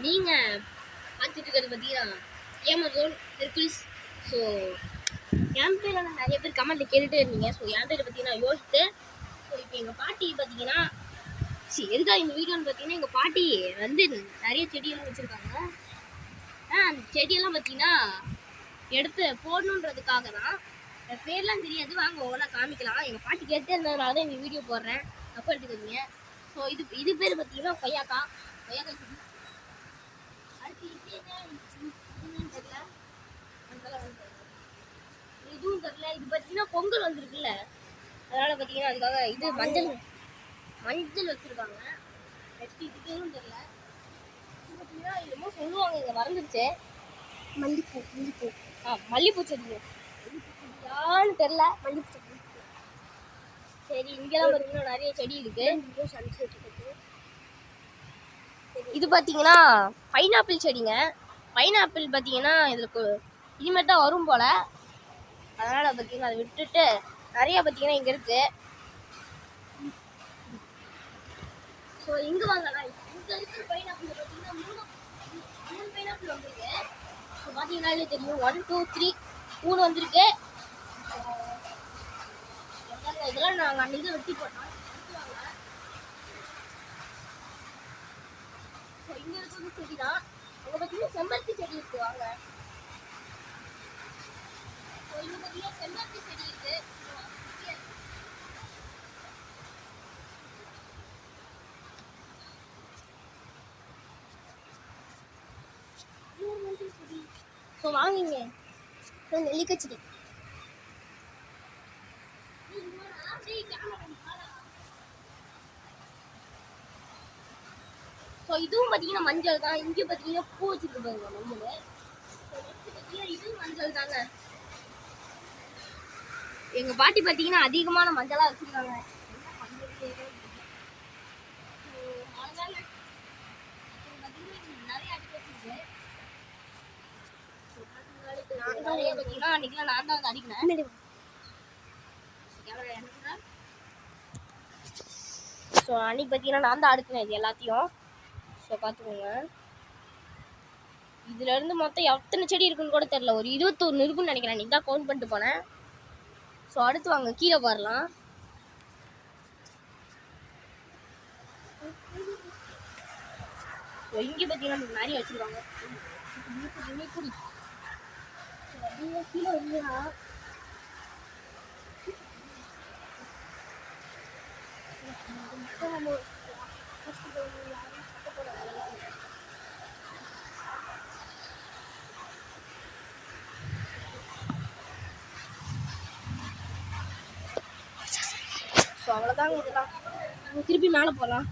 நீங்கள் பார்த்துட்டு இருக்கிறது பார்த்தீங்கன்னா Amazon Hercules. ஸோ என் பேர் நிறைய பேர் கமெண்ட்டில் கேட்டுகிட்டே இருந்தீங்க. ஸோ என் பேர் பார்த்தீங்கன்னா யோசித்து. ஸோ இப்போ எங்கள் பாட்டி பார்த்தீங்கன்னா எதுக்காக இந்த வீடியோன்னு பார்த்தீங்கன்னா எங்கள் பாட்டி வந்து நிறைய செடியெல்லாம் வச்சுருக்காங்க. அந்த செடியெல்லாம் பார்த்தீங்கன்னா எடுத்து போடணுன்றதுக்காக தான். என் பேர்லாம் தெரியாது, வாங்க ஒவ்வொன்றா காமிக்கலாம். எங்கள் பாட்டி கேட்டே இருந்ததுனால தான் இந்த வீடியோ போடுறேன், தப்பு எடுத்துக்கிறீங்க. ஸோ இது பேர் பார்த்தீங்கன்னா கொய்யாக்கா செடி. இதுவும் தெரியல. இது பார்த்தீங்கன்னா பொங்கல் வந்துருக்குல்ல, அதனால பார்த்தீங்கன்னா அதுக்காக இது மஞ்சள் வச்சுருக்காங்க. நெக்ஸ்ட் இதுவும் தெரியல. இது பார்த்தீங்கன்னா என்னமோ சொல்லுவாங்க, இங்கே மறந்துடுச்சு. மல்லிப்பூ செடி யான்னு தெரியல. மல்லிப்பூ செடி சரி. இங்கெல்லாம் பார்த்தீங்கன்னா நிறைய செடி இருக்கு. இது பார்த்தீங்கன்னா பைனாப்பிள் செடிங்க. பைனாப்பிள் பார்த்தீங்கன்னா இதுக்கு இனிமேல் தான் வரும் போல், அதனால் பார்த்தீங்கன்னா அதை விட்டுட்டு நிறைய பார்த்தீங்கன்னா இங்கே இருக்குது. ஸோ இங்கே வாங்கலாம். இங்கே இருக்கிற பைனாப்பிள் பார்த்தீங்கன்னா மூணு பைனாப்பிள் வந்துருக்கு. ஸோ பார்த்தீங்கன்னா இது தெரியும், 1 2 3 3 வந்திருக்கு. இதெல்லாம் நாங்கள் அன்றைக்கி வெட்டி போட்டோம். ஸோ இங்கே இருக்கிறது செடி தான். அங்கே பார்த்தீங்கன்னா செம்பருத்தி செடி இருக்குது, வாங்க. ஸோ இங்கே பார்த்தீங்கன்னா செம்பருத்தி செடி இருக்குது. ஸோ வாங்கிங்க. நெல்லிக்காய் செடி. ஸோ இதுவும் பார்த்தீங்கன்னா மஞ்சள் தான். இங்கே பார்த்தீங்கன்னா பூ வச்சுருக்கு பாருங்க, மஞ்சள். இதுவும் மஞ்சள் தாங்க. எங்கள் பாட்டி பார்த்தீங்கன்னா அதிகமான மஞ்சளாக வச்சுருக்காங்க. நிறைய அடிக்க வச்சுருக்கு. பார்த்தீங்கன்னா அன்றைக்கெலாம் நான் தான் வந்து அடிக்கினேன். ஸோ அன்றைக்கி பார்த்தீங்கன்னா நான் தான் அடுக்கினேன் இது எல்லாத்தையும். ஸோ பார்த்துக்கோங்க. இதுலேருந்து மொத்தம் எத்தனை செடி இருக்குன்னு கூட தெரில, ஒரு 21 இருக்குன்னு நினைக்கிறேன். அன்றைக்கி தான் கவுண்ட் பண்ணிட்டு போனேன். ஸோ அடுத்து வாங்க கீழே பாரலாம். ஸோ இங்கே பார்த்தீங்கன்னா நிறைய வச்சுருக்காங்க. கீழே வந்தீங்கன்னா ஸோ அவ்வளோதாங்க. இதெல்லாம் திருப்பி மேலே போகலாம்.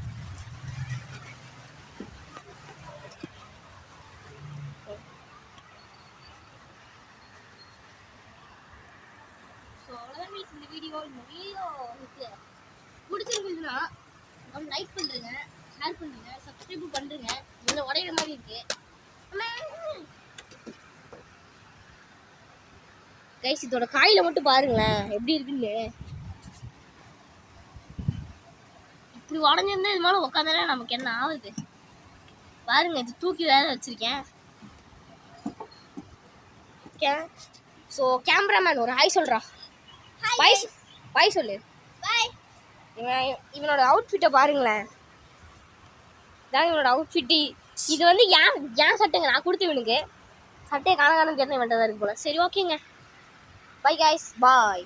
ஸோ அவ்வளோதான் மீன்ஸ் இந்த வீடியோ பிடிச்சிருக்குதுன்னா லைக் பண்ணுறேங்க, ஷேர் பண்ணுங்க, சப்ஸ்கிரைப் பண்ணுறேங்க. இதில் உடையிற மாதிரி இருக்கு கைஸ். இதோட காயில் மட்டும் பாருங்களேன் எப்படி இருக்குன்னு. இப்படி உடஞ்சிருந்தா இது மேலே உட்காந்தாலே நமக்கு என்ன ஆகுது பாருங்க. இது தூக்கி வேற வச்சிருக்கேன். ஓகே. ஸோ கேமராமேன் ஒரு ஹாய் சொல்கிறா. பாய் சொல்லு. இவனோட அவுட்ஃபிட்டை பாருங்களேன். இதான் இவனோட அவுட்ஃபிட்டு. இது வந்து ஏன் சட்டைங்க நான் கொடுத்து இவனுக்கு சட்டையை காண தெரியல வேண்டதாக இருக்கு போல. சரி ஓகேங்க, பை கைஸ், பாய்.